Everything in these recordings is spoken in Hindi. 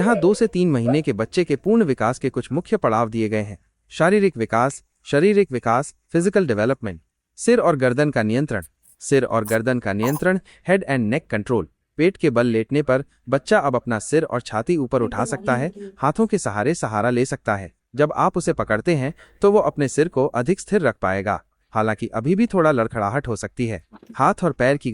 यहाँ 2 से 3 महीने के बच्चे के पूर्ण विकास के कुछ मुख्य पड़ाव दिए गए हैं। शारीरिक विकास, फिजिकल डेवलपमेंट। सिर और गर्दन का नियंत्रण, हेड एंड नेक कंट्रोल। पेट के बल लेटने पर बच्चा अब अपना सिर और छाती ऊपर उठा सकता है, हाथों के सहारे सहारा ले सकता है। जब आप उसे पकड़ते हैं तो वो अपने सिर को अधिक स्थिर रख पाएगा, हालांकि अभी भी थोड़ा लड़खड़ाहट हो सकती है। हाथ और पैर की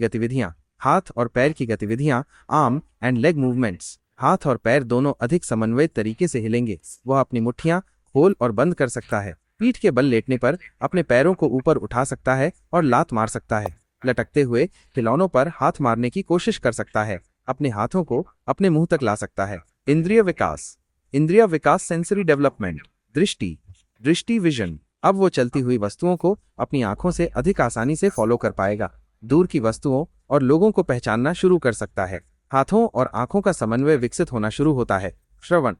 गतिविधियां, आर्म एंड लेग मूवमेंट्स। हाथ और पैर दोनों अधिक समन्वित तरीके से हिलेंगे। वह अपनी मुट्ठियां खोल और बंद कर सकता है। पीठ के बल लेटने पर अपने पैरों को ऊपर उठा सकता है और लात मार सकता है। लटकते हुए खिलौनों पर हाथ मारने की कोशिश कर सकता है। अपने हाथों को अपने मुंह तक ला सकता है। इंद्रिय विकास, सेंसरी डेवलपमेंट। दृष्टि विजन। अब वो चलती हुई वस्तुओं को अपनी आंखों से अधिक आसानी से फॉलो कर पाएगा। दूर की वस्तुओं और लोगों को पहचानना शुरू कर सकता है। हाथों और आंखों का समन्वय विकसित होना शुरू होता है। श्रवण,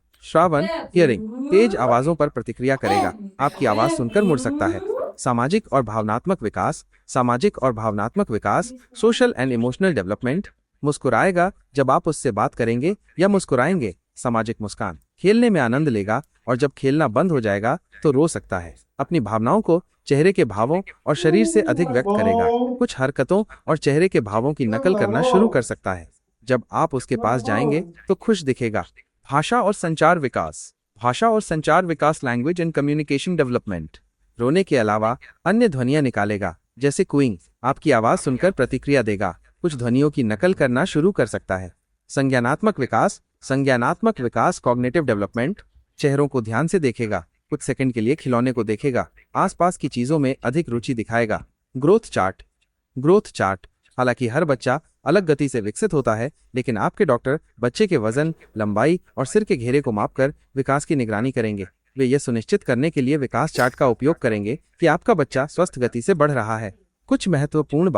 हियरिंग। तेज आवाजों पर प्रतिक्रिया करेगा, आपकी आवाज सुनकर मुड़ सकता है। सामाजिक और भावनात्मक विकास, सोशल एंड इमोशनल डेवलपमेंट। मुस्कुराएगा जब आप उससे बात करेंगे या मुस्कुराएंगे, सामाजिक मुस्कान। खेलने में आनंद लेगा और जब खेलना बंद हो जाएगा तो रो सकता है। अपनी भावनाओं को चेहरे के भावों और शरीर से अधिक व्यक्त करेगा। कुछ हरकतों और चेहरे के भावों की नकल करना शुरू कर सकता है। जब आप उसके पास जाएंगे तो खुश दिखेगा। भाषा और संचार विकास, लैंग्वेज एंड कम्युनिकेशन डेवलपमेंट। रोने के अलावा अन्य ध्वनियां निकालेगा, जैसे कूइंग। आपकी आवाज सुनकर प्रतिक्रिया देगा। कुछ ध्वनियों की नकल करना शुरू कर सकता है। संज्ञानात्मक विकास, कॉग्निटिव डेवलपमेंट। चेहरों को ध्यान से देखेगा, कुछ सेकंड के लिए खिलौने को देखेगा, आसपास की चीजों में अधिक रुचि दिखाएगा। Growth chart. हालांकि हर बच्चा अलग गति से विकसित होता है, लेकिन आपके डॉक्टर बच्चे के वजन, लंबाई और सिर के घेरे को मापकर विकास की निगरानी करेंगे। वे यह सुनिश्चित करने के लिए विकास चार्ट का उपयोग करेंगे कि आपका बच्चा स्वस्थ गति से बढ़ रहा है। कुछ महत्वपूर्ण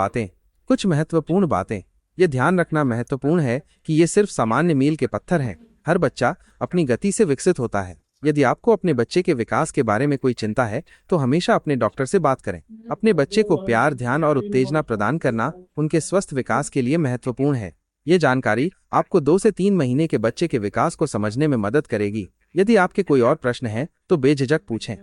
बातें। ये ध्यान रखना महत्वपूर्ण है कि ये सिर्फ सामान्य मील के पत्थर हैं। हर बच्चा अपनी गति से विकसित होता है। यदि आपको अपने बच्चे के विकास के बारे में कोई चिंता है तो हमेशा अपने डॉक्टर से बात करें। अपने बच्चे को प्यार, ध्यान और उत्तेजना प्रदान करना उनके स्वस्थ विकास के लिए महत्वपूर्ण है। ये जानकारी आपको 2 से 3 महीने के बच्चे के विकास को समझने में मदद करेगी। यदि आपके कोई और प्रश्न है तो बेझिझक पूछें।